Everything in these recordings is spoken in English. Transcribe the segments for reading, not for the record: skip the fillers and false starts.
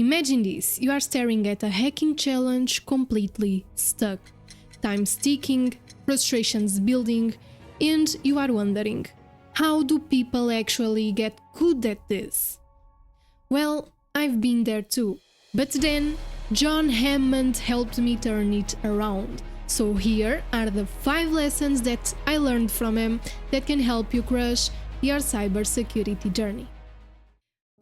Imagine this, you are staring at a hacking challenge completely stuck. Time's ticking, frustrations building, and you are wondering, how do people actually get good at this? Well, I've been there too. But then, John Hammond helped me turn it around. So here are the 5 lessons that I learned from him that can help you crush your cybersecurity journey.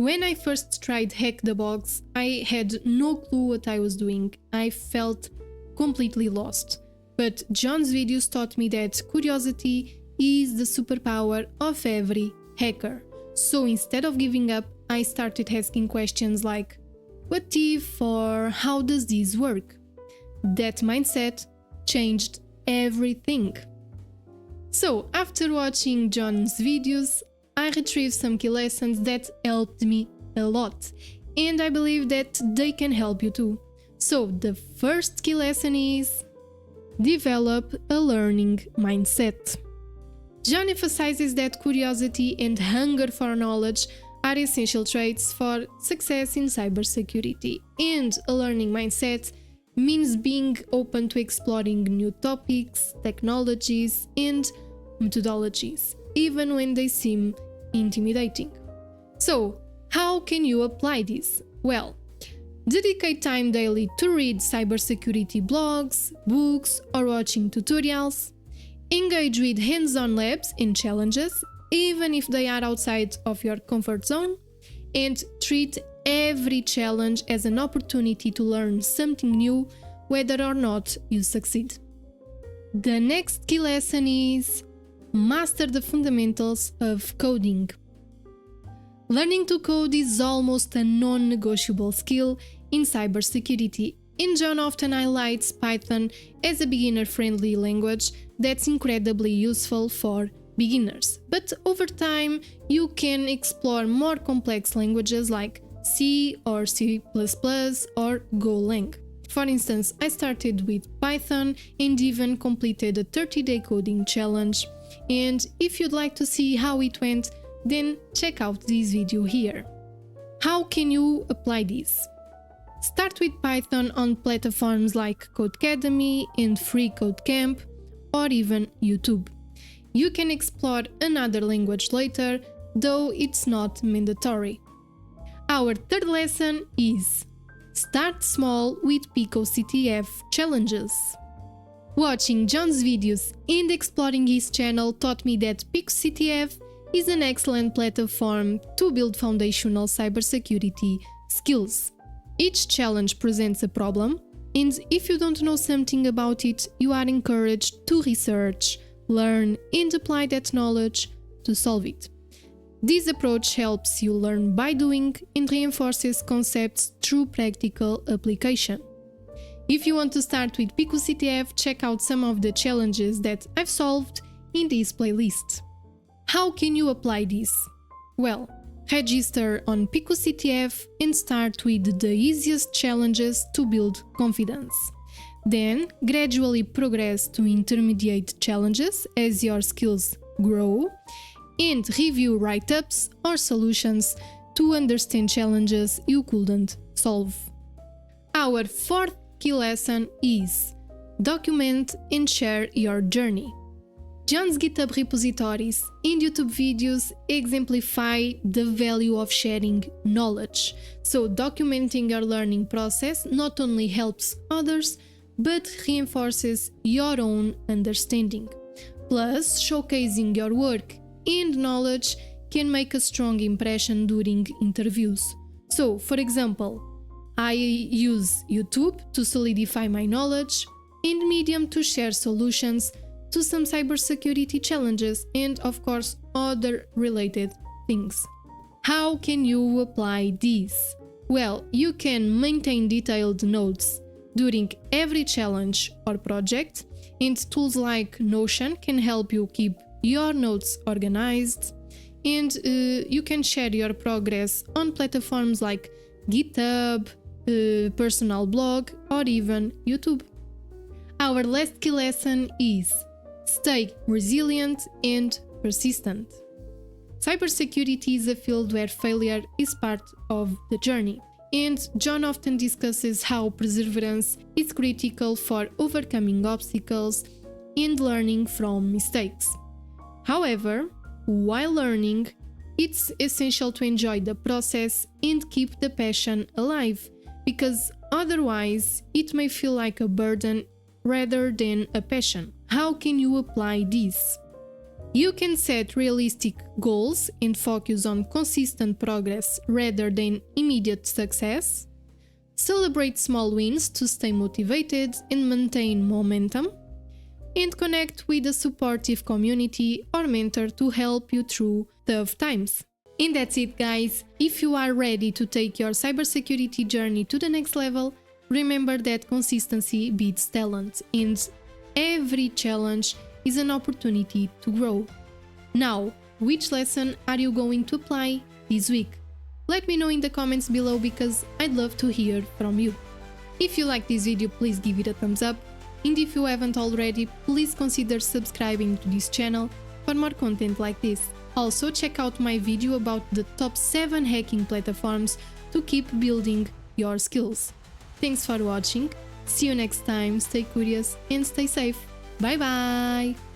When I first tried Hack the Box, I had no clue what I was doing. I felt completely lost. But John's videos taught me that curiosity is the superpower of every hacker. So instead of giving up, I started asking questions like, what if, or how does this work? That mindset changed everything. So after watching John's videos, I retrieved some key lessons that helped me a lot, and I believe that they can help you too. So the first key lesson is develop a learning mindset. John emphasizes that curiosity and hunger for knowledge are essential traits for success in cybersecurity, and a learning mindset means being open to exploring new topics, technologies, and methodologies, even when they seem intimidating. So, how can you apply this? Well, dedicate time daily to read cybersecurity blogs, books, or watching tutorials. Engage with hands-on labs and challenges, even if they are outside of your comfort zone, and treat every challenge as an opportunity to learn something new, whether or not you succeed. The next key lesson is master the fundamentals of coding. Learning to code is almost a non-negotiable skill in cybersecurity, and John often highlights Python as a beginner-friendly language that's incredibly useful for beginners. But over time, you can explore more complex languages like C or C++ or Golang. For instance, I started with Python and even completed a 30-day coding challenge. And if you'd like to see how it went, then check out this video here. How can you apply this? Start with Python on platforms like Codecademy and Free Code Camp, or even YouTube. You can explore another language later, though it's not mandatory. Our third lesson is start small with Pico CTF challenges. Watching John's videos and exploring his channel taught me that Pico CTF is an excellent platform to build foundational cybersecurity skills. Each challenge presents a problem, and if you don't know something about it, you are encouraged to research, learn, and apply that knowledge to solve it. This approach helps you learn by doing and reinforces concepts through practical application. If you want to start with Pico CTF, check out some of the challenges that I've solved in this playlist. How can you apply this? Well, register on Pico CTF and start with the easiest challenges to build confidence. Then, gradually progress to intermediate challenges as your skills grow, and review write-ups or solutions to understand challenges you couldn't solve. Our fourth key lesson is document and share your journey. John's GitHub repositories and YouTube videos exemplify the value of sharing knowledge. So documenting your learning process not only helps others, but reinforces your own understanding. Plus, showcasing your work and knowledge can make a strong impression during interviews. So, for example, I use YouTube to solidify my knowledge and Medium to share solutions to some cybersecurity challenges and, of course, other related things. How can you apply this? Well, you can maintain detailed notes during every challenge or project, and tools like Notion can help you keep your notes organized, and you can share your progress on platforms like GitHub, personal blog, or even YouTube. Our last key lesson is stay resilient and persistent. Cybersecurity is a field where failure is part of the journey. and John often discusses how perseverance is critical for overcoming obstacles and learning from mistakes. However, while learning, it's essential to enjoy the process and keep the passion alive, because otherwise it may feel like a burden rather than a passion. How can you apply this? You can set realistic goals and focus on consistent progress rather than immediate success. Celebrate small wins to stay motivated and maintain momentum. And connect with a supportive community or mentor to help you through tough times. And that's it, guys. If you are ready to take your cybersecurity journey to the next level, remember that consistency beats talent, and every challenge is an opportunity to grow. Now, which lesson are you going to apply this week? Let me know in the comments below, because I'd love to hear from you. If you like this video, please give it a thumbs up, and if you haven't already, please consider subscribing to this channel for more content like this. Also, check out my video about the top 7 hacking platforms to keep building your skills. Thanks for watching, see you next time, stay curious and stay safe. Bye bye!